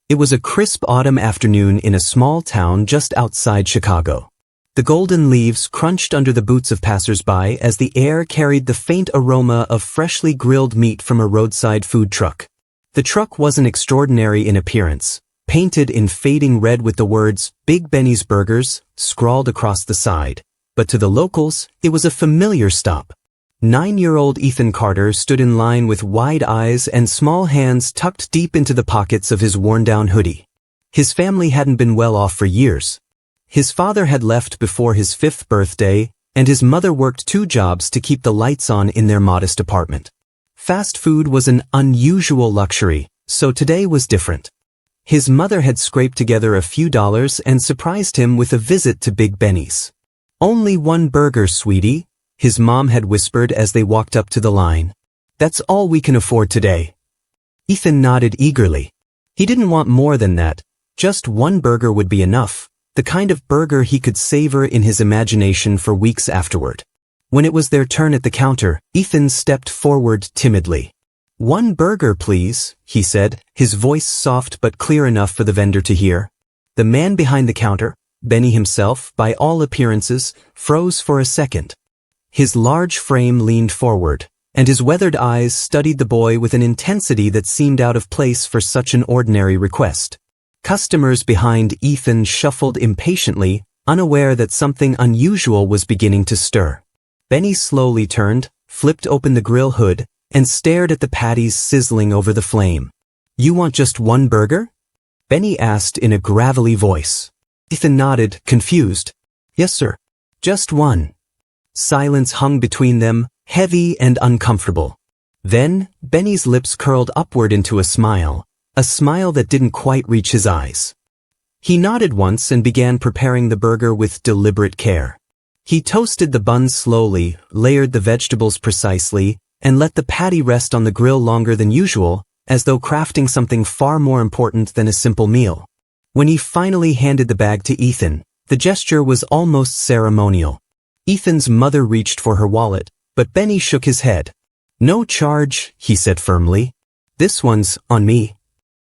It was a crisp autumn afternoon in a small town just outside Chicago. The golden leaves crunched under the boots of passers-by as the air carried the faint aroma of freshly grilled meat from a roadside food truck. The truck wasn't extraordinary in appearance, painted in fading red with the words "Big Benny's Burgers" scrawled across the side. But to the locals, it was a familiar stop. 9-year-old Ethan Carter stood in line with wide eyes and small hands tucked deep into the pockets of his worn-down hoodie. His family hadn't been well off for years. His father had left before his 5th birthday, and his mother worked 2 jobs to keep the lights on in their modest apartment. Fast food was an unusual luxury, so today was different. His mother had scraped together a few dollars and surprised him with a visit to Big Benny's. "Only 1 burger, sweetie," his mom had whispered as they walked up to the line. "That's all we can afford today." Ethan nodded eagerly. He didn't want more than that. Just 1 burger would be enough, the kind of burger he could savor in his imagination for weeks afterward. When it was their turn at the counter, Ethan stepped forward timidly. "1 burger, please," he said, his voice soft but clear enough for the vendor to hear. The man behind the counter, Benny himself, by all appearances, froze for a second. His large frame leaned forward, and his weathered eyes studied the boy with an intensity that seemed out of place for such an ordinary request. Customers behind Ethan shuffled impatiently, unaware that something unusual was beginning to stir. Benny slowly turned, flipped open the grill hood, and stared at the patties sizzling over the flame. "You want just 1 burger?" Benny asked in a gravelly voice. Ethan nodded, confused. "Yes, sir. Just 1. Silence hung between them, heavy and uncomfortable. Then, Benny's lips curled upward into a smile that didn't quite reach his eyes. He nodded once and began preparing the burger with deliberate care. He toasted the buns slowly, layered the vegetables precisely, and let the patty rest on the grill longer than usual, as though crafting something far more important than a simple meal. When he finally handed the bag to Ethan, the gesture was almost ceremonial. Ethan's mother reached for her wallet, but Benny shook his head. "No charge," he said firmly. "This one's on me."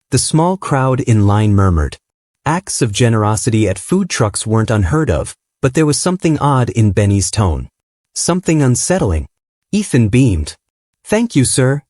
The small crowd in line murmured. Acts of generosity at food trucks weren't unheard of, but there was something odd in Benny's tone. Something unsettling. Ethan beamed. "Thank you, sir."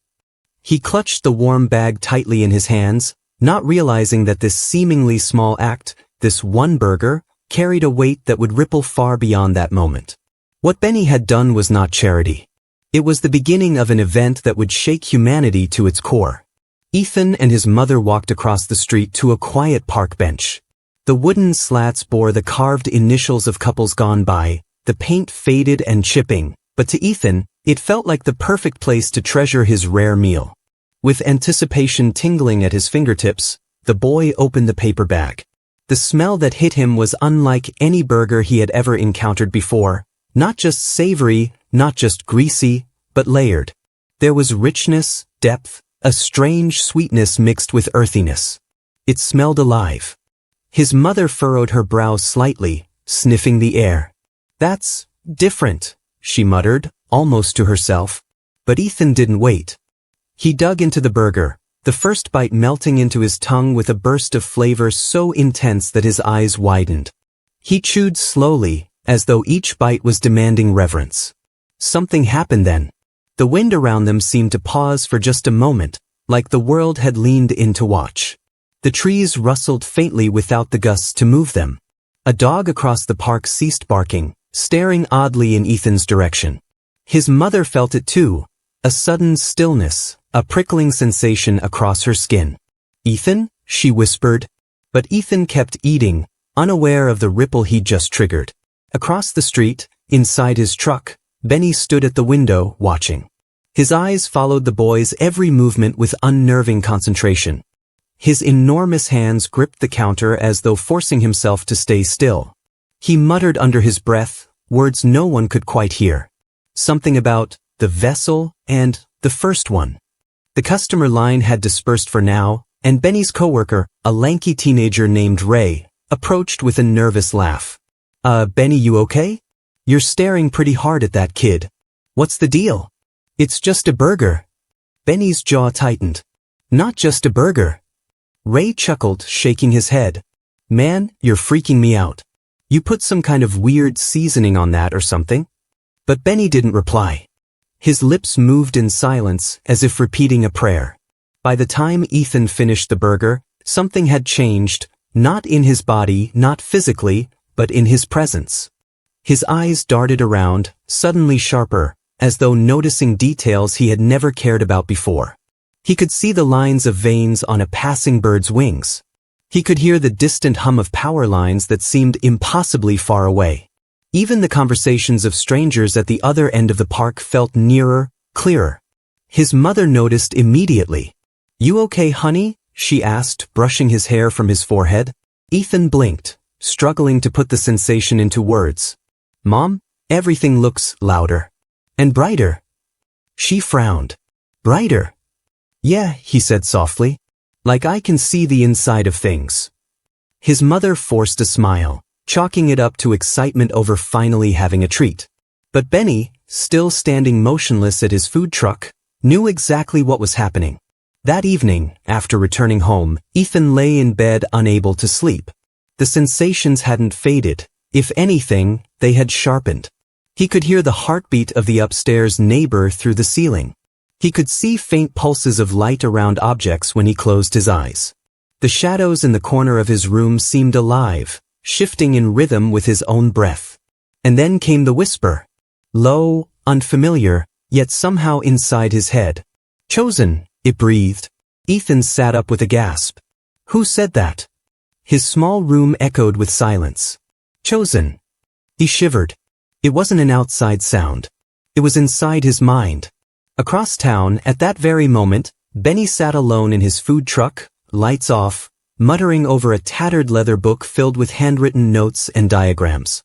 He clutched the warm bag tightly in his hands, not realizing that this seemingly small act, this 1 burger, carried a weight that would ripple far beyond that moment. What Benny had done was not charity. It was the beginning of an event that would shake humanity to its core. Ethan and his mother walked across the street to a quiet park bench. The wooden slats bore the carved initials of couples gone by, the paint faded and chipping, but to Ethan, it felt like the perfect place to treasure his rare meal. With anticipation tingling at his fingertips, the boy opened the paper bag. The smell that hit him was unlike any burger he had ever encountered before, not just savory, not just greasy, but layered. There was richness, depth, a strange sweetness mixed with earthiness. It smelled alive. His mother furrowed her brow slightly, sniffing the air. "That's different," she muttered, almost to herself. But Ethan didn't wait. He dug into the burger, the first bite melting into his tongue with a burst of flavor so intense that his eyes widened. He chewed slowly, as though each bite was demanding reverence. Something happened then. The wind around them seemed to pause for just a moment, like the world had leaned in to watch. The trees rustled faintly without the gusts to move them. A dog across the park ceased barking, staring oddly in Ethan's direction. His mother felt it too, a sudden stillness, a prickling sensation across her skin. "Ethan?" she whispered. But Ethan kept eating, unaware of the ripple he'd just triggered. Across the street, inside his truck, Benny stood at the window, watching. His eyes followed the boy's every movement with unnerving concentration. His enormous hands gripped the counter as though forcing himself to stay still. He muttered under his breath, words no one could quite hear. Something about the vessel and the first one. The customer line had dispersed for now, and Benny's coworker, a lanky teenager named Ray, approached with a nervous laugh. Benny, you okay? You're staring pretty hard at that kid. What's the deal?" "It's just a burger." Benny's jaw tightened. "Not just a burger." Ray chuckled, shaking his head. Man, you're freaking me out. You put some kind of weird seasoning on that or something? But Benny didn't reply. His lips moved in silence, as if repeating a prayer. By the time Ethan finished the burger, something had changed, not in his body, not physically, but in his presence. His eyes darted around, suddenly sharper, as though noticing details he had never cared about before. He could see the lines of veins on a passing bird's wings. He could hear the distant hum of power lines that seemed impossibly far away. Even the conversations of strangers at the other end of the park felt nearer, clearer. His mother noticed immediately. "You okay, honey?" she asked, brushing his hair from his forehead. Ethan blinked, struggling to put the sensation into words. "Mom, everything looks louder. And brighter." She frowned. "Brighter?" "Yeah," he said softly. "Like I can see the inside of things." His mother forced a smile, chalking it up to excitement over finally having a treat. But Benny, still standing motionless at his food truck, knew exactly what was happening. That evening, after returning home, Ethan lay in bed unable to sleep. The sensations hadn't faded. If anything, they had sharpened. He could hear the heartbeat of the upstairs neighbor through the ceiling. He could see faint pulses of light around objects when he closed his eyes. The shadows in the corner of his room seemed alive, shifting in rhythm with his own breath. And then came the whisper. Low, unfamiliar, yet somehow inside his head. "Chosen," it breathed. Ethan sat up with a gasp. Who said that? His small room echoed with silence. "Chosen." He shivered. It wasn't an outside sound. It was inside his mind. Across town, at that very moment, Benny sat alone in his food truck, lights off, muttering over a tattered leather book filled with handwritten notes and diagrams.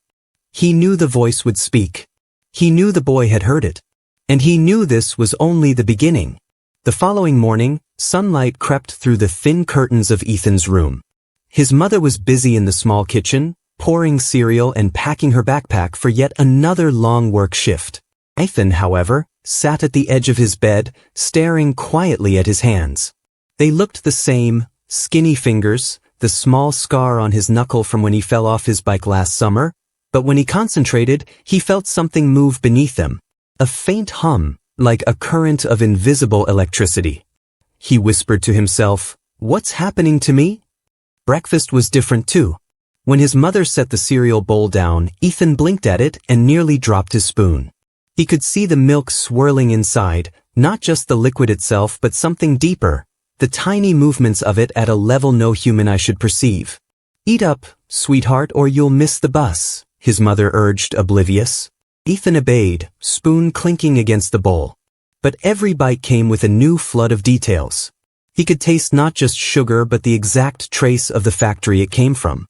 He knew the voice would speak. He knew the boy had heard it. And he knew this was only the beginning. The following morning, sunlight crept through the thin curtains of Ethan's room. His mother was busy in the small kitchen, pouring cereal and packing her backpack for yet another long work shift. Ethan, however, sat at the edge of his bed, staring quietly at his hands. They looked the same, skinny fingers, the small scar on his knuckle from when he fell off his bike last summer, but when he concentrated, he felt something move beneath them. A faint hum, like a current of invisible electricity. He whispered to himself, "What's happening to me?" Breakfast was different too. When his mother set the cereal bowl down, Ethan blinked at it and nearly dropped his spoon. He could see the milk swirling inside, not just the liquid itself but something deeper, the tiny movements of it at a level no human eye should perceive. "Eat up, sweetheart, or you'll miss the bus," his mother urged, oblivious. Ethan obeyed, spoon clinking against the bowl. But every bite came with a new flood of details. He could taste not just sugar but the exact trace of the factory it came from.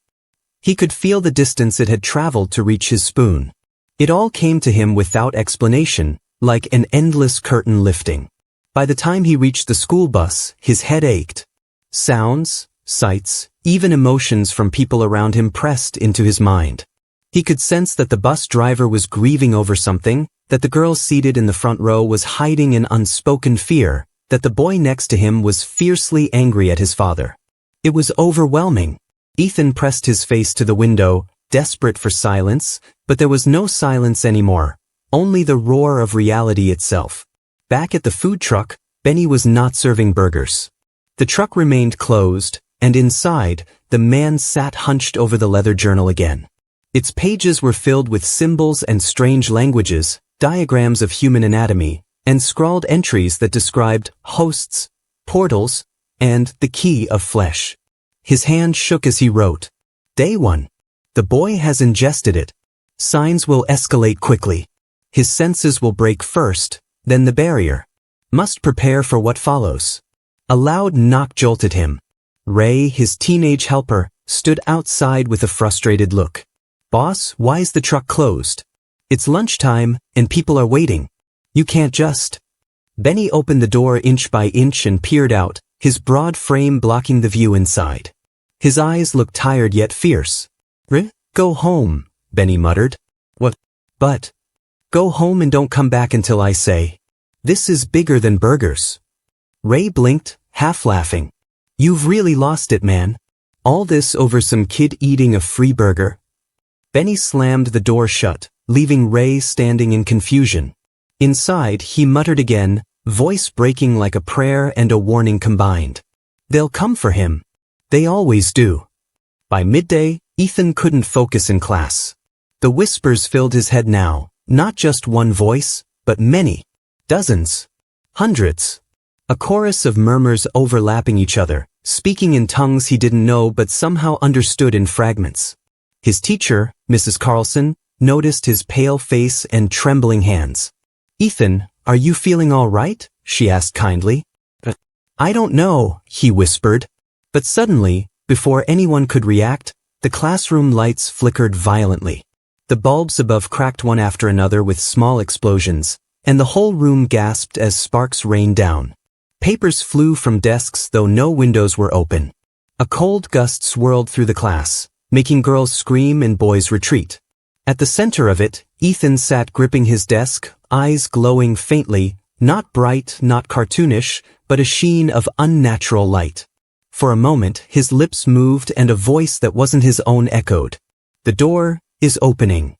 He could feel the distance it had traveled to reach his spoon. It all came to him without explanation, like an endless curtain lifting. By the time he reached the school bus, his head ached. Sounds, sights, even emotions from people around him pressed into his mind. He could sense that the bus driver was grieving over something, that the girl seated in the front row was hiding an unspoken fear, that the boy next to him was fiercely angry at his father. It was overwhelming. Ethan pressed his face to the window, desperate for silence, but there was no silence anymore, only the roar of reality itself. Back at the food truck, Benny was not serving burgers. The truck remained closed, and inside, the man sat hunched over the leather journal again. Its pages were filled with symbols and strange languages, diagrams of human anatomy, and scrawled entries that described hosts, portals, and the key of flesh. His hand shook as he wrote. Day 1. The boy has ingested it. Signs will escalate quickly. His senses will break first, then the barrier. Must prepare for what follows. A loud knock jolted him. Ray, his teenage helper, stood outside with a frustrated look. Boss, why's the truck closed? It's lunchtime, and people are waiting. You can't just... Benny opened the door inch by inch and peered out, his broad frame blocking the view inside. His eyes looked tired yet fierce. Go home, Benny muttered. What? But... Go home and don't come back until I say. This is bigger than burgers. Ray blinked, half laughing. You've really lost it, man. All this over some kid eating a free burger? Benny slammed the door shut, leaving Ray standing in confusion. Inside, he muttered again, voice breaking like a prayer and a warning combined. They'll come for him. They always do. By midday, Ethan couldn't focus in class. The whispers filled his head now, not just one voice, but many. Dozens. Hundreds. A chorus of murmurs overlapping each other, speaking in tongues he didn't know but somehow understood in fragments. His teacher, Mrs. Carlson, noticed his pale face and trembling hands. Ethan, are you feeling all right? She asked kindly. I don't know, he whispered. But suddenly, before anyone could react, the classroom lights flickered violently. The bulbs above cracked one after another with small explosions, and the whole room gasped as sparks rained down. Papers flew from desks though no windows were open. A cold gust swirled through the class, making girls scream and boys retreat. At the center of it, Ethan sat gripping his desk, eyes glowing faintly, not bright, not cartoonish, but a sheen of unnatural light. For a moment, his lips moved and a voice that wasn't his own echoed. The door is opening.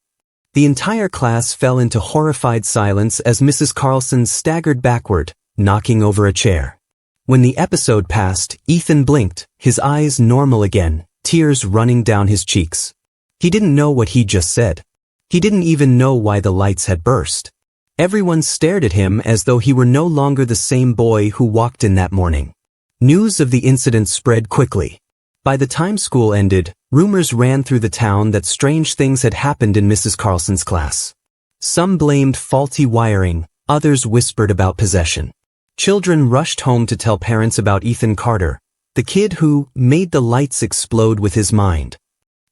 The entire class fell into horrified silence as Mrs. Carlson staggered backward, knocking over a chair. When the episode passed, Ethan blinked, his eyes normal again, tears running down his cheeks. He didn't know what he'd just said. He didn't even know why the lights had burst. Everyone stared at him as though he were no longer the same boy who walked in that morning. News of the incident spread quickly. By the time school ended, rumors ran through the town that strange things had happened in Mrs. Carlson's class. Some blamed faulty wiring, others whispered about possession. Children rushed home to tell parents about Ethan Carter, the kid who made the lights explode with his mind.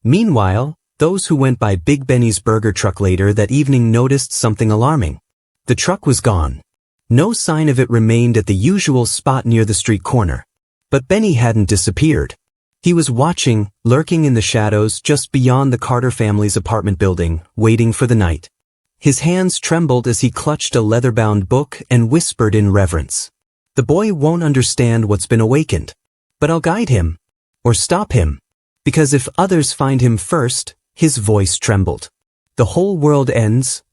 Meanwhile, those who went by Big Benny's burger truck later that evening noticed something alarming. The truck was gone. No sign of it remained at the usual spot near the street corner. But Benny hadn't disappeared. He was watching, lurking in the shadows just beyond the Carter family's apartment building, waiting for the night. His hands trembled as he clutched a leather-bound book and whispered in reverence. The boy won't understand what's been awakened. But I'll guide him. Or stop him. Because if others find him first, his voice trembled. The whole world ends.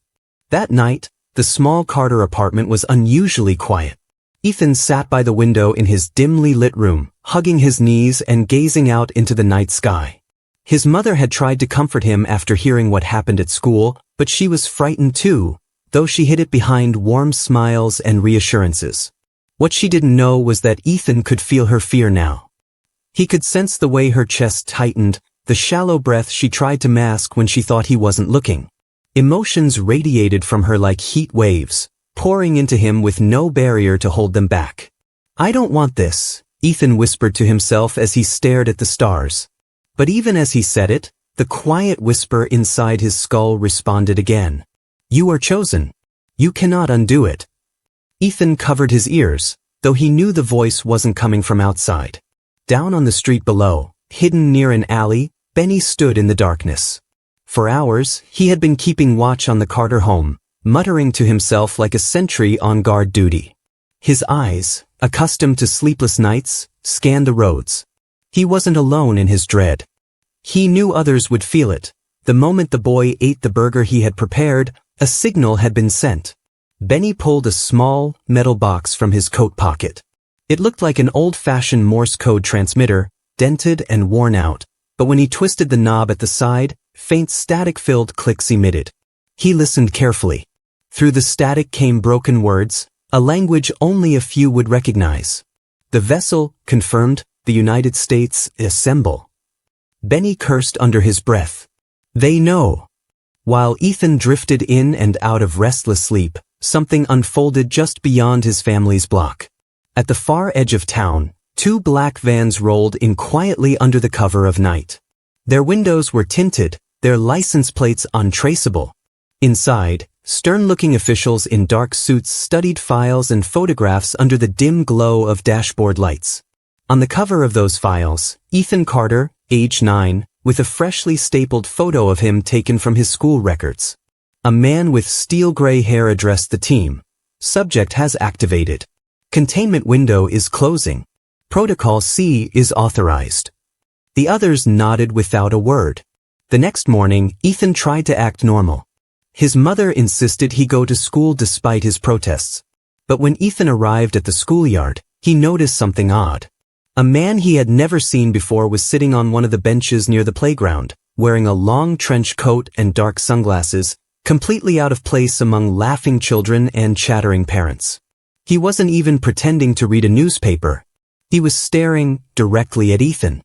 That night, the small Carter apartment was unusually quiet. Ethan sat by the window in his dimly lit room, hugging his knees and gazing out into the night sky. His mother had tried to comfort him after hearing what happened at school, but she was frightened too, though she hid it behind warm smiles and reassurances. What she didn't know was that Ethan could feel her fear now. He could sense the way her chest tightened, the shallow breath she tried to mask when she thought he wasn't looking. Emotions radiated from her like heat waves, pouring into him with no barrier to hold them back. I don't want this, Ethan whispered to himself as he stared at the stars. But even as he said it, the quiet whisper inside his skull responded again. You are chosen. You cannot undo it. Ethan covered his ears, though he knew the voice wasn't coming from outside. Down on the street below, hidden near an alley, Benny stood in the darkness. For hours, he had been keeping watch on the Carter home, muttering to himself like a sentry on guard duty. His eyes, accustomed to sleepless nights, scanned the roads. He wasn't alone in his dread. He knew others would feel it. The moment the boy ate the burger he had prepared, a signal had been sent. Benny pulled a small, metal box from his coat pocket. It looked like an old-fashioned Morse code transmitter, dented and worn out, but when he twisted the knob at the side, faint static-filled clicks emitted. He listened carefully. Through the static came broken words, a language only a few would recognize. The vessel, confirmed, the United States, assemble. Benny cursed under his breath. They know. While Ethan drifted in and out of restless sleep, something unfolded just beyond his family's block. At the far edge of town, two black vans rolled in quietly under the cover of night. Their windows were tinted, their license plates untraceable. Inside, stern-looking officials in dark suits studied files and photographs under the dim glow of dashboard lights. On the cover of those files, Ethan Carter, age 9, with a freshly stapled photo of him taken from his school records. A man with steel gray hair addressed the team. Subject has activated. Containment window is closing. Protocol C is authorized. The others nodded without a word. The next morning, Ethan tried to act normal. His mother insisted he go to school despite his protests. But when Ethan arrived at the schoolyard, he noticed something odd. A man he had never seen before was sitting on one of the benches near the playground, wearing a long trench coat and dark sunglasses, completely out of place among laughing children and chattering parents. He wasn't even pretending to read a newspaper. He was staring directly at Ethan.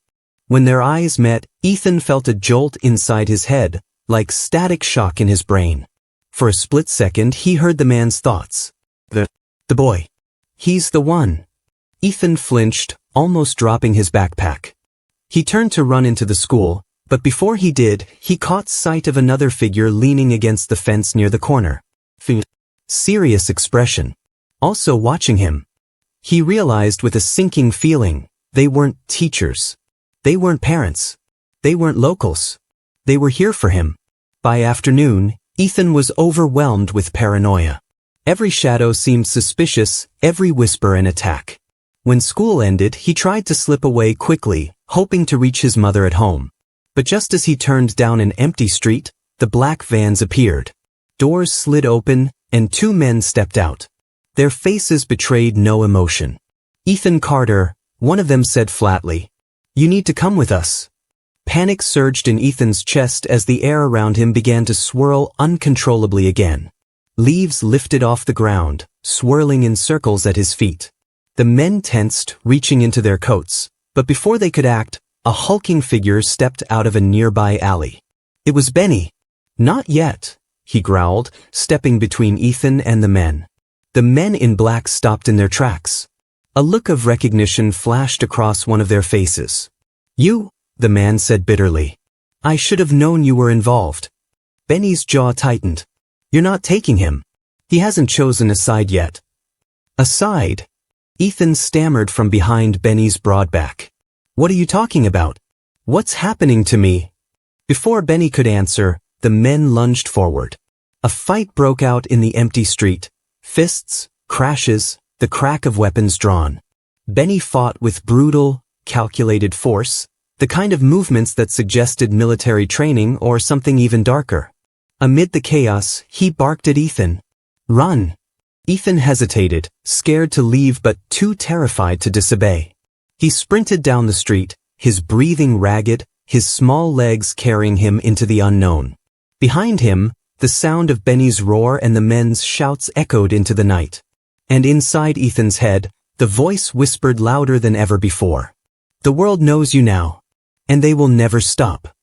When their eyes met, Ethan felt a jolt inside his head, like static shock in his brain. For a split second, he heard the man's thoughts. The boy. He's the one. Ethan flinched, almost dropping his backpack. He turned to run into the school, but before he did, he caught sight of another figure leaning against the fence near the corner. Serious expression. Also watching him. He realized with a sinking feeling, they weren't teachers. They weren't parents. They weren't locals. They were here for him. By afternoon, Ethan was overwhelmed with paranoia. Every shadow seemed suspicious, every whisper an attack. When school ended, he tried to slip away quickly, hoping to reach his mother at home. But just as he turned down an empty street, the black vans appeared. Doors slid open, and two men stepped out. Their faces betrayed no emotion. Ethan Carter, one of them said flatly, "You need to come with us." Panic surged in Ethan's chest as the air around him began to swirl uncontrollably again. Leaves lifted off the ground, swirling in circles at his feet. The men tensed, reaching into their coats, but before they could act, a hulking figure stepped out of a nearby alley. It was Benny. "Not yet," he growled, stepping between Ethan and the men. The men in black stopped in their tracks. A look of recognition flashed across one of their faces. "You," the man said bitterly. "I should have known you were involved." Benny's jaw tightened. "You're not taking him. He hasn't chosen a side yet." "A side?" Ethan stammered from behind Benny's broad back. "What are you talking about? What's happening to me?" Before Benny could answer, the men lunged forward. A fight broke out in the empty street. Fists, crashes, the crack of weapons drawn. Benny fought with brutal, calculated force, the kind of movements that suggested military training or something even darker. Amid the chaos, he barked at Ethan. "Run!" Ethan hesitated, scared to leave but too terrified to disobey. He sprinted down the street, his breathing ragged, his small legs carrying him into the unknown. Behind him, the sound of Benny's roar and the men's shouts echoed into the night. And inside Ethan's head, the voice whispered louder than ever before. "The world knows you now. And they will never stop."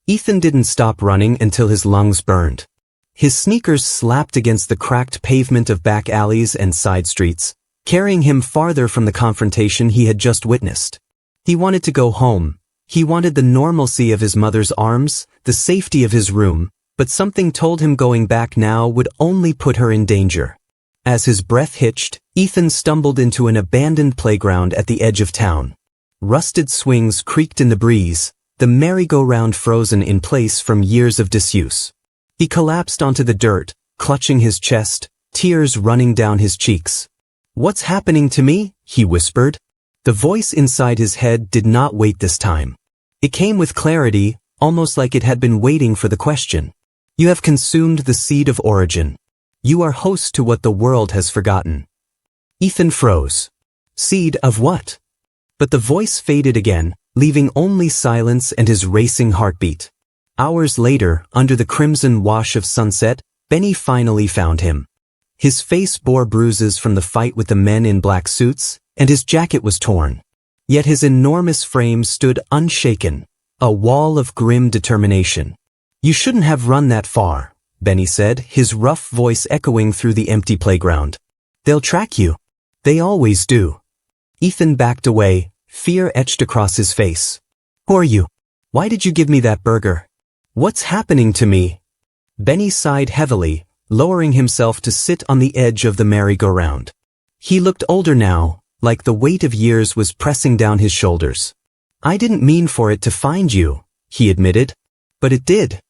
Ethan didn't stop running until his lungs burned. His sneakers slapped against the cracked pavement of back alleys and side streets, carrying him farther from the confrontation he had just witnessed. He wanted to go home. He wanted the normalcy of his mother's arms, the safety of his room, but something told him going back now would only put her in danger. As his breath hitched, Ethan stumbled into an abandoned playground at the edge of town. Rusted swings creaked in the breeze, the merry-go-round frozen in place from years of disuse. He collapsed onto the dirt, clutching his chest, tears running down his cheeks. "What's happening to me?" he whispered. The voice inside his head did not wait this time. It came with clarity, almost like it had been waiting for the question. "You have consumed the seed of origin. You are host to what the world has forgotten." Ethan froze. Seed of what? But the voice faded again, leaving only silence and his racing heartbeat. Hours later, under the crimson wash of sunset, Benny finally found him. His face bore bruises from the fight with the men in black suits, and his jacket was torn. Yet his enormous frame stood unshaken, a wall of grim determination. "You shouldn't have run that far," Benny said, his rough voice echoing through the empty playground. "They'll track you. They always do." Ethan backed away, fear etched across his face. "Who are you? Why did you give me that burger? What's happening to me?" Benny sighed heavily, lowering himself to sit on the edge of the merry-go-round. He looked older now, like the weight of years was pressing down his shoulders. "I didn't mean for it to find you," he admitted. "But it did.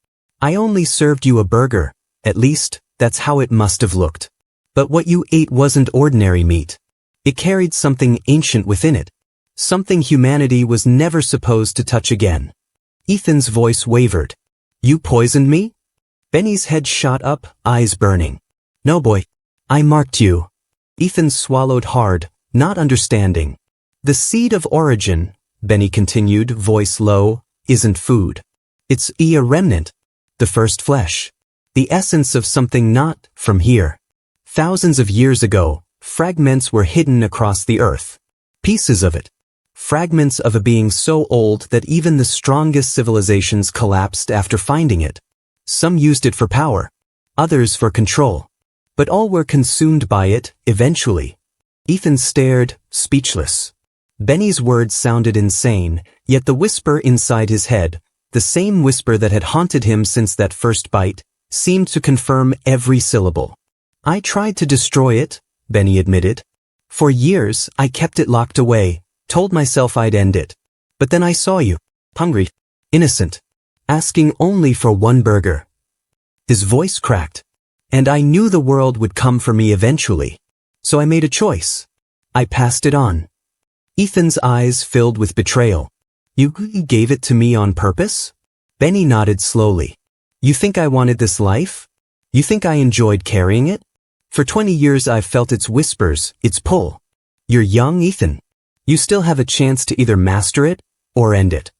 I only served you a burger, at least, that's how it must have looked. But what you ate wasn't ordinary meat. It carried something ancient within it. Something humanity was never supposed to touch again. Ethan's voice wavered. You poisoned me? Benny's head shot up, eyes burning. No, boy. I marked you. Ethan swallowed hard, not understanding. The seed of origin, Benny continued, voice low, isn't food. It's a remnant. The first flesh. The essence of something not from here. Thousands of years ago, fragments were hidden across the earth. Pieces of it. Fragments of a being so old that even the strongest civilizations collapsed after finding it. Some used it for power, others for control. But all were consumed by it, eventually. Ethan stared, speechless. Benny's words sounded insane, yet the whisper inside his head, the same whisper that had haunted him since that first bite, seemed to confirm every syllable. I tried to destroy it, Benny admitted. For years, I kept it locked away, told myself I'd end it. But then I saw you, hungry, innocent, asking only for one burger. His voice cracked. And I knew the world would come for me eventually. So I made a choice. I passed it on. Ethan's eyes filled with betrayal. You gave it to me on purpose? Benny nodded slowly. You think I wanted this life? You think I enjoyed carrying it? For 20 years I've felt its whispers, its pull. You're young, Ethan. You still have a chance to either master it or end it.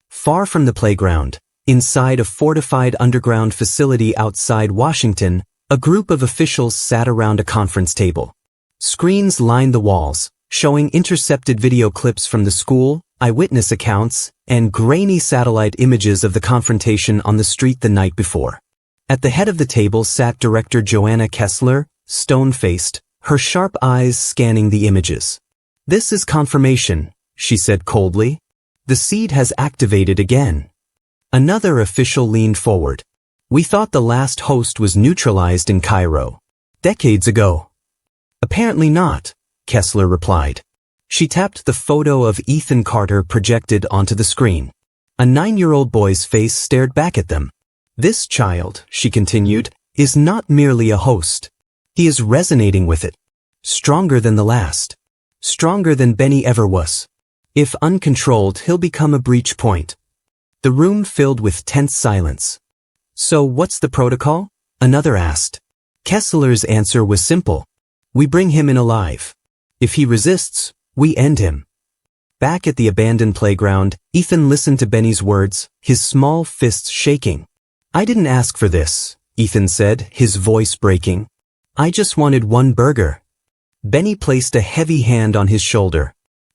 Far from the playground, inside a fortified underground facility outside Washington, a group of officials sat around a conference table. Screens lined the walls, showing intercepted video clips from the school, eyewitness accounts, and grainy satellite images of the confrontation on the street the night before. At the head of the table sat Director Joanna Kessler, stone-faced, her sharp eyes scanning the images. This is confirmation, she said coldly. The seed has activated again. Another official leaned forward. We thought the last host was neutralized in Cairo. Decades ago. Apparently not, Kessler replied. She tapped the photo of Ethan Carter projected onto the screen. A 9-year-old boy's face stared back at them. This child, she continued, is not merely a host. He is resonating with it. Stronger than the last. Stronger than Benny ever was. If uncontrolled, he'll become a breach point. The room filled with tense silence. So what's the protocol? Another asked. Kessler's answer was simple. We bring him in alive. If he resists, we end him. Back at the abandoned playground, Ethan listened to Benny's words, his small fists shaking. I didn't ask for this, Ethan said, his voice breaking. I just wanted one burger. Benny placed a heavy hand on his shoulder.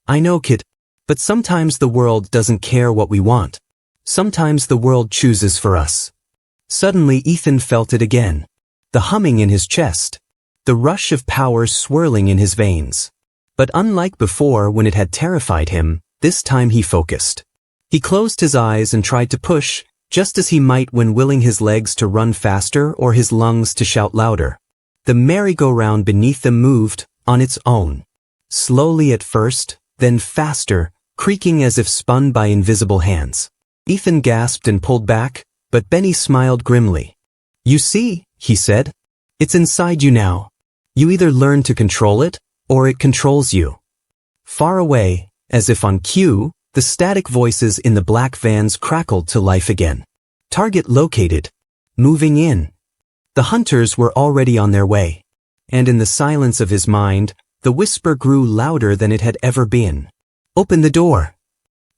I know, kid, but sometimes the world doesn't care what we want. Sometimes the world chooses for us. Suddenly Ethan felt it again. The humming in his chest. The rush of power swirling in his veins. But unlike before when it had terrified him, this time he focused. He closed his eyes and tried to push, just as he might when willing his legs to run faster or his lungs to shout louder. The merry-go-round beneath them moved, on its own. Slowly at first, then faster, creaking as if spun by invisible hands. Ethan gasped and pulled back, but Benny smiled grimly. You see, he said, it's inside you now. You either learn to control it, or it controls you. Far away, as if on cue, the static voices in the black vans crackled to life again. Target located. Moving in. The hunters were already on their way. And in the silence of his mind, the whisper grew louder than it had ever been. Open the door.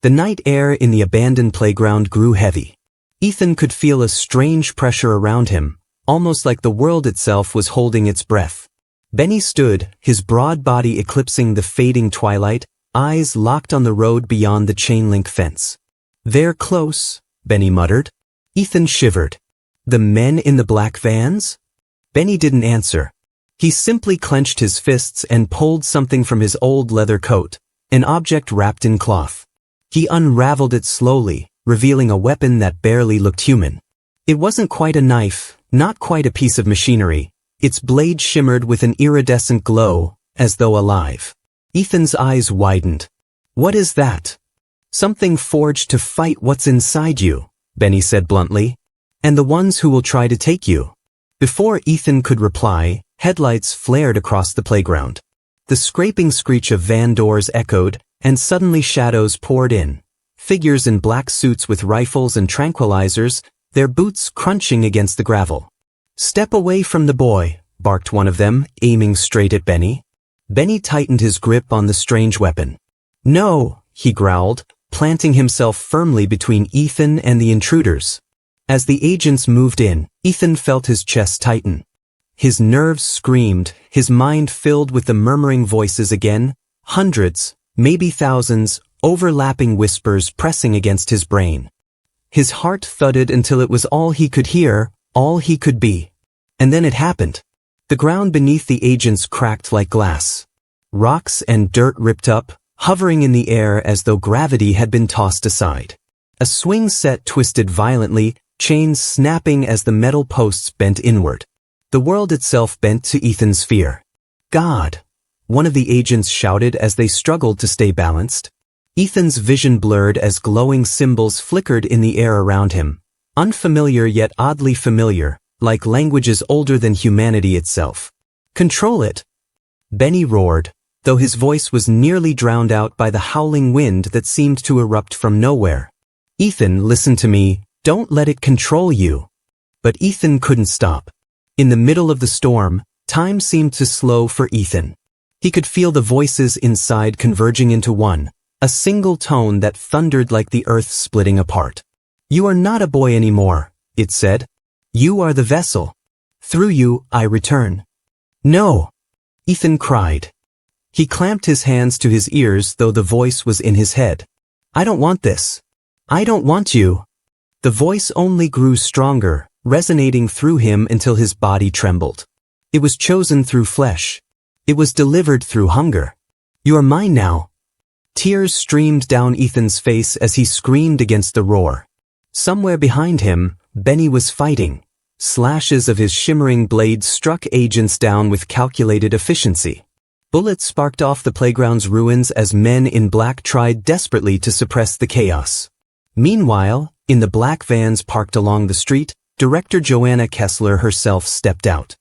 The night air in the abandoned playground grew heavy. Ethan could feel a strange pressure around him, almost like the world itself was holding its breath. Benny stood, his broad body eclipsing the fading twilight, eyes locked on the road beyond the chain-link fence. They're close, Benny muttered. Ethan shivered. The men in the black vans? Benny didn't answer. He simply clenched his fists and pulled something from his old leather coat, an object wrapped in cloth. He unraveled it slowly, revealing a weapon that barely looked human. It wasn't quite a knife, not quite a piece of machinery. Its blade shimmered with an iridescent glow, as though alive. Ethan's eyes widened. What is that? Something forged to fight what's inside you, Benny said bluntly. And the ones who will try to take you. Before Ethan could reply, headlights flared across the playground. The scraping screech of van doors echoed, And suddenly shadows poured in. Figures in black suits with rifles and tranquilizers, their boots crunching against the gravel. "Step away from the boy," barked one of them, aiming straight at Benny. Benny tightened his grip on the strange weapon. "No," he growled, planting himself firmly between Ethan and the intruders. As the agents moved in, Ethan felt his chest tighten. His nerves screamed, his mind filled with the murmuring voices again, hundreds, maybe thousands, overlapping whispers pressing against his brain. His heart thudded until it was all he could hear, all he could be. And then it happened. The ground beneath the agents cracked like glass. Rocks and dirt ripped up, hovering in the air as though gravity had been tossed aside. A swing set twisted violently, chains snapping as the metal posts bent inward. The world itself bent to Ethan's fear. "God!" one of the agents shouted as they struggled to stay balanced. Ethan's vision blurred as glowing symbols flickered in the air around him, unfamiliar yet oddly familiar, like languages older than humanity itself. "Control it!" Benny roared, though his voice was nearly drowned out by the howling wind that seemed to erupt from nowhere. "Ethan, listen to me, don't let it control you." But Ethan couldn't stop. In the middle of the storm, time seemed to slow for Ethan. He could feel the voices inside converging into one, a single tone that thundered like the earth splitting apart. "You are not a boy anymore," it said. "You are the vessel. Through you, I return." "No!" Ethan cried. He clamped his hands to his ears though the voice was in his head. "I don't want this. I don't want you." The voice only grew stronger, resonating through him until his body trembled. It was chosen through flesh. It was delivered through hunger. "You are mine now." Tears streamed down Ethan's face as he screamed against the roar. Somewhere behind him, Benny was fighting. Slashes of his shimmering blade struck agents down with calculated efficiency. Bullets sparked off the playground's ruins as men in black tried desperately to suppress the chaos. Meanwhile, in the black vans parked along the street, Director Joanna Kessler herself stepped out.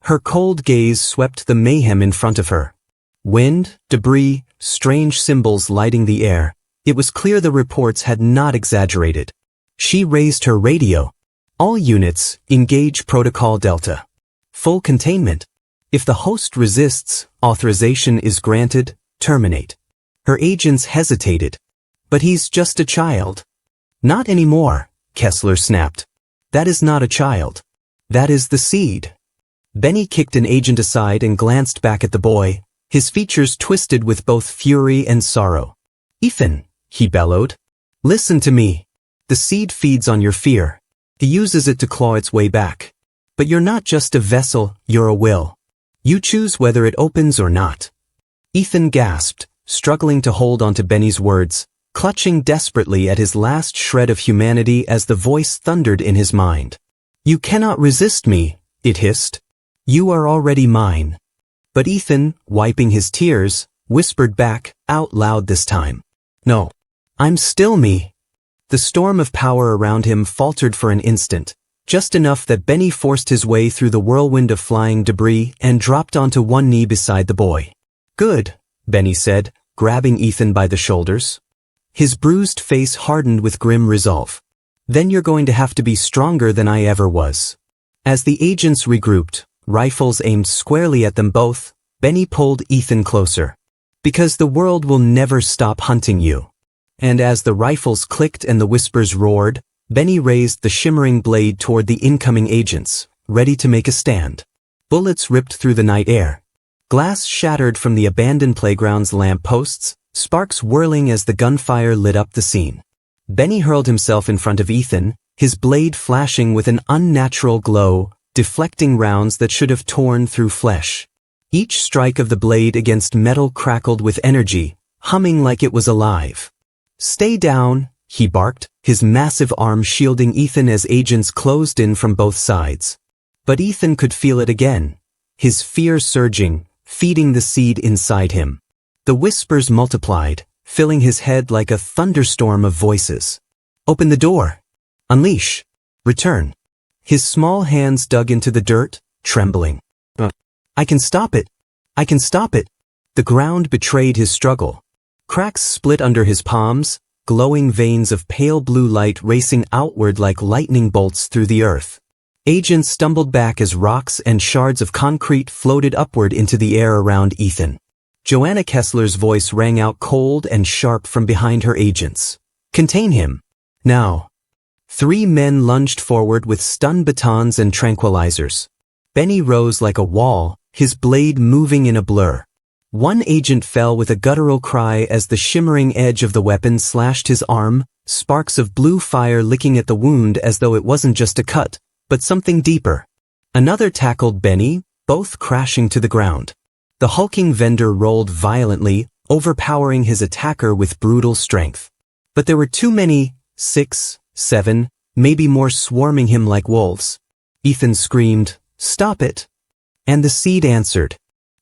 Her cold gaze swept the mayhem in front of her. Wind, debris, strange symbols lighting the air. It was clear the reports had not exaggerated. She raised her radio. "All units, engage Protocol Delta. Full containment. If the host resists, authorization is granted, terminate." Her agents hesitated. "But he's just a child." "Not anymore," Kessler snapped. "That is not a child. That is the seed." Benny kicked an agent aside and glanced back at the boy, his features twisted with both fury and sorrow. "Ethan," he bellowed. "Listen to me. The seed feeds on your fear. He uses it to claw its way back. But you're not just a vessel, you're a will. You choose whether it opens or not." Ethan gasped, struggling to hold onto Benny's words, clutching desperately at his last shred of humanity as the voice thundered in his mind. "You cannot resist me," it hissed. "You are already mine." But Ethan, wiping his tears, whispered back, out loud this time. "No, I'm still me." The storm of power around him faltered for an instant, just enough that Benny forced his way through the whirlwind of flying debris and dropped onto one knee beside the boy. "Good," Benny said, grabbing Ethan by the shoulders. His bruised face hardened with grim resolve. "Then you're going to have to be stronger than I ever was." As the agents regrouped, rifles aimed squarely at them both, Benny pulled Ethan closer. "Because the world will never stop hunting you." And as the rifles clicked and the whispers roared, Benny raised the shimmering blade toward the incoming agents, ready to make a stand. Bullets ripped through the night air. Glass shattered from the abandoned playground's lamp posts, sparks whirling as the gunfire lit up the scene. Benny hurled himself in front of Ethan, his blade flashing with an unnatural glow, deflecting rounds that should have torn through flesh. Each strike of the blade against metal crackled with energy, humming like it was alive. "Stay down," he barked, his massive arm shielding Ethan as agents closed in from both sides. But Ethan could feel it again, his fear surging, feeding the seed inside him. The whispers multiplied, filling his head like a thunderstorm of voices. "Open the door. Unleash. Return." His small hands dug into the dirt, trembling. "I can stop it. I can stop it." The ground betrayed his struggle. Cracks split under his palms, glowing veins of pale blue light racing outward like lightning bolts through the earth. Agents stumbled back as rocks and shards of concrete floated upward into the air around Ethan. Joanna Kessler's voice rang out cold and sharp from behind her agents. "Contain him. Now." 3 men lunged forward with stun batons and tranquilizers. Benny rose like a wall, his blade moving in a blur. One agent fell with a guttural cry as the shimmering edge of the weapon slashed his arm, sparks of blue fire licking at the wound as though it wasn't just a cut, but something deeper. Another tackled Benny, both crashing to the ground. The hulking vendor rolled violently, overpowering his attacker with brutal strength. But there were too many, 6, 7, maybe more swarming him like wolves. Ethan screamed, "Stop it!" And the seed answered.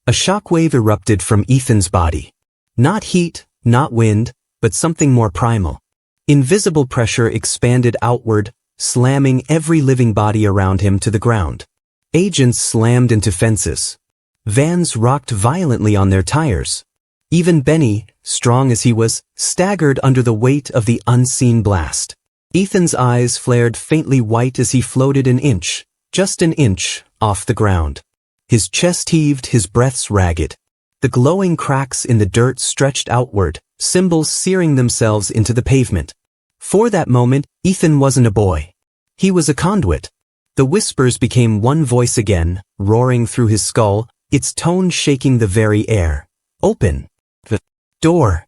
A shockwave erupted from Ethan's body. Not heat, not wind, but something more primal. Invisible pressure expanded outward, slamming every living body around him to the ground. Agents slammed into fences. Vans rocked violently on their tires. Even Benny, strong as he was, staggered under the weight of the unseen blast. Ethan's eyes flared faintly white as he floated an inch, just an inch, off the ground. His chest heaved, his breaths ragged. The glowing cracks in the dirt stretched outward, symbols searing themselves into the pavement. For that moment, Ethan wasn't a boy. He was a conduit. The whispers became one voice again, roaring through his skull, its tone shaking the very air. "Open the door."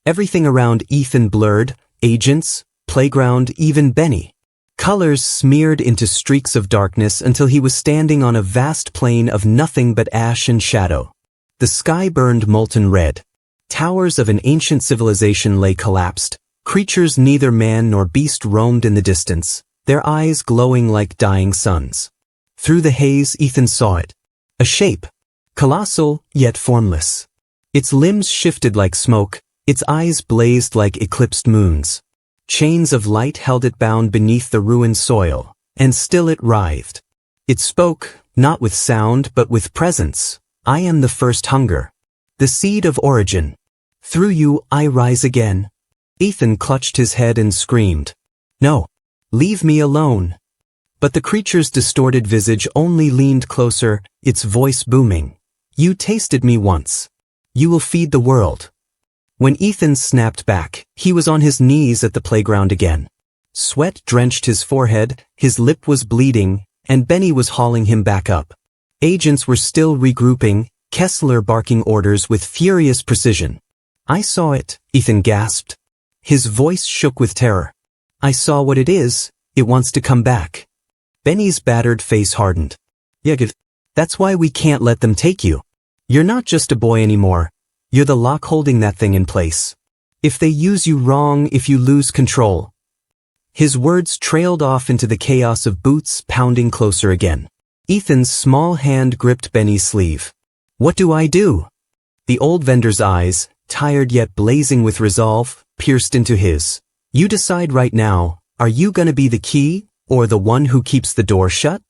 Everything around Ethan blurred, agents, playground, even Benny. Colors smeared into streaks of darkness until he was standing on a vast plain of nothing but ash and shadow. The sky burned molten red. Towers of an ancient civilization lay collapsed. Creatures neither man nor beast roamed in the distance, their eyes glowing like dying suns. Through the haze, Ethan saw it. A shape. Colossal, yet formless. Its limbs shifted like smoke, its eyes blazed like eclipsed moons. Chains of light held it bound beneath the ruined soil, and still it writhed. It spoke, not with sound but with presence. "I am the first hunger. The seed of origin. Through you I rise again." Ethan clutched his head and screamed, "No! Leave me alone!" But the creature's distorted visage only leaned closer, its voice booming. "You tasted me once. You will feed the world." When Ethan snapped back, he was on his knees at the playground again. Sweat drenched his forehead, his lip was bleeding, and Benny was hauling him back up. Agents were still regrouping, Kessler barking orders with furious precision. "I saw it," Ethan gasped. His voice shook with terror. "I saw what it is. It wants to come back." Benny's battered face hardened. "Yeah, that's why we can't let them take you. You're not just a boy anymore. You're the lock holding that thing in place. If they use you wrong, if you lose control." His words trailed off into the chaos of boots pounding closer again. Ethan's small hand gripped Benny's sleeve. "What do I do?" The old vendor's eyes, tired yet blazing with resolve, pierced into his. "You decide right now, are you gonna be the key, or the one who keeps the door shut?"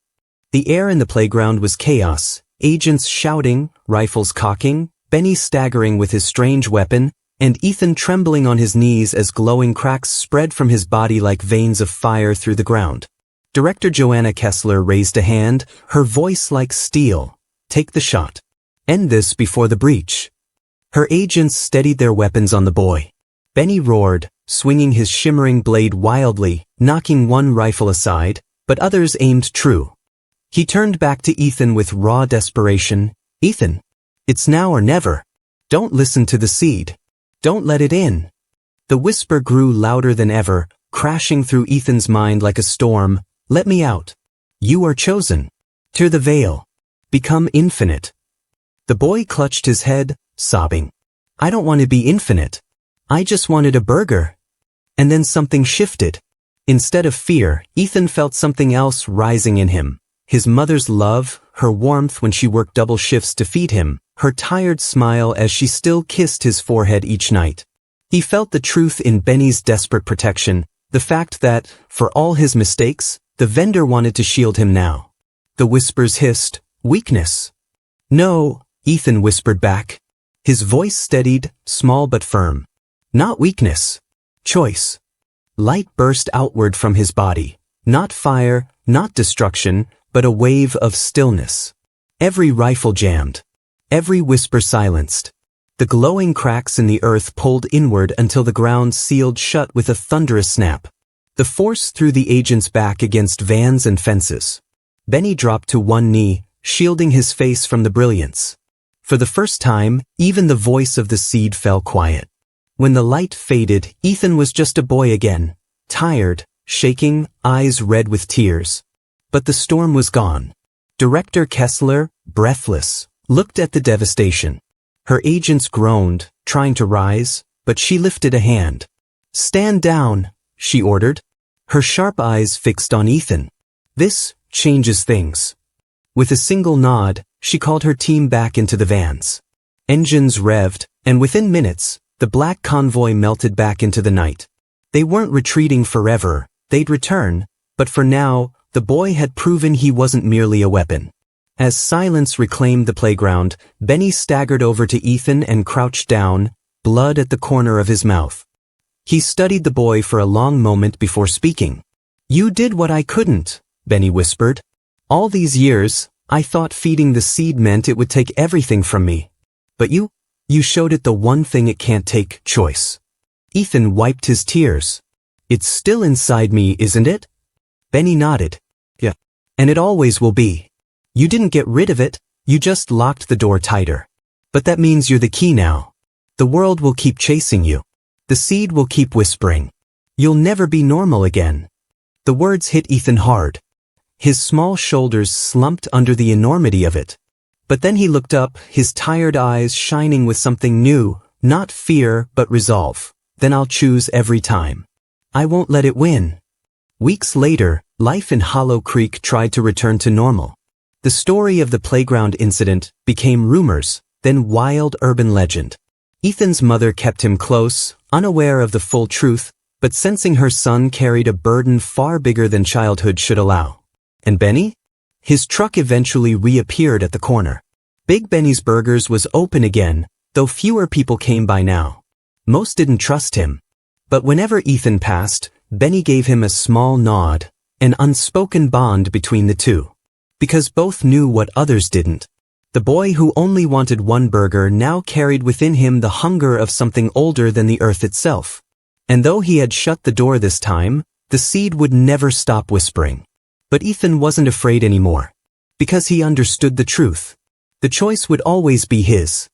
The air in the playground was chaos, agents shouting, rifles cocking, Benny staggering with his strange weapon, and Ethan trembling on his knees as glowing cracks spread from his body like veins of fire through the ground. Director Joanna Kessler raised a hand, her voice like steel. "Take the shot. End this before the breach." Her agents steadied their weapons on the boy. Benny roared, swinging his shimmering blade wildly, knocking one rifle aside, but others aimed true. He turned back to Ethan with raw desperation. "Ethan, it's now or never. Don't listen to the seed. Don't let it in." The whisper grew louder than ever, crashing through Ethan's mind like a storm. "Let me out. You are chosen. Tear the veil. Become infinite." The boy clutched his head, sobbing. "I don't want to be infinite. I just wanted a burger." And then something shifted. Instead of fear, Ethan felt something else rising in him. His mother's love, her warmth when she worked double shifts to feed him, her tired smile as she still kissed his forehead each night. He felt the truth in Benny's desperate protection, the fact that, for all his mistakes, the vendor wanted to shield him now. The whispers hissed, "Weakness." "No," Ethan whispered back. His voice steadied, small but firm. Not weakness. Choice. Light burst outward from his body. Not fire, not destruction, but a wave of stillness. Every rifle jammed. Every whisper silenced. The glowing cracks in the earth pulled inward until the ground sealed shut with a thunderous snap. The force threw the agent's back against vans and fences. Benny dropped to one knee, shielding his face from the brilliance. For the first time, even the voice of the seed fell quiet. When the light faded, Ethan was just a boy again, tired, shaking, eyes red with tears. But the storm was gone. Director Kessler, breathless, looked at the devastation. Her agents groaned, trying to rise, but she lifted a hand. "Stand down," she ordered, her sharp eyes fixed on Ethan. "This changes things." With a single nod, she called her team back into the vans. Engines revved, and within minutes, the black convoy melted back into the night. They weren't retreating forever, they'd return, but for now, the boy had proven he wasn't merely a weapon. As silence reclaimed the playground, Benny staggered over to Ethan and crouched down, blood at the corner of his mouth. He studied the boy for a long moment before speaking. "You did what I couldn't," Benny whispered. "All these years, I thought feeding the seed meant it would take everything from me. But you showed it the one thing it can't take, choice." Ethan wiped his tears. "It's still inside me, isn't it?" Benny nodded. "Yeah. And it always will be. You didn't get rid of it, you just locked the door tighter. But that means you're the key now. The world will keep chasing you. The seed will keep whispering. You'll never be normal again." The words hit Ethan hard. His small shoulders slumped under the enormity of it. But then he looked up, his tired eyes shining with something new, not fear, but resolve. "Then I'll choose every time. I won't let it win." Weeks later, life in Hollow Creek tried to return to normal. The story of the playground incident became rumors, then wild urban legend. Ethan's mother kept him close, unaware of the full truth, but sensing her son carried a burden far bigger than childhood should allow. And Benny? His truck eventually reappeared at the corner. Big Benny's Burgers was open again, though fewer people came by now. Most didn't trust him. But whenever Ethan passed, Benny gave him a small nod, an unspoken bond between the two. Because both knew what others didn't. The boy who only wanted one burger now carried within him the hunger of something older than the earth itself. And though he had shut the door this time, the seed would never stop whispering. But Ethan wasn't afraid anymore. Because he understood the truth. The choice would always be his.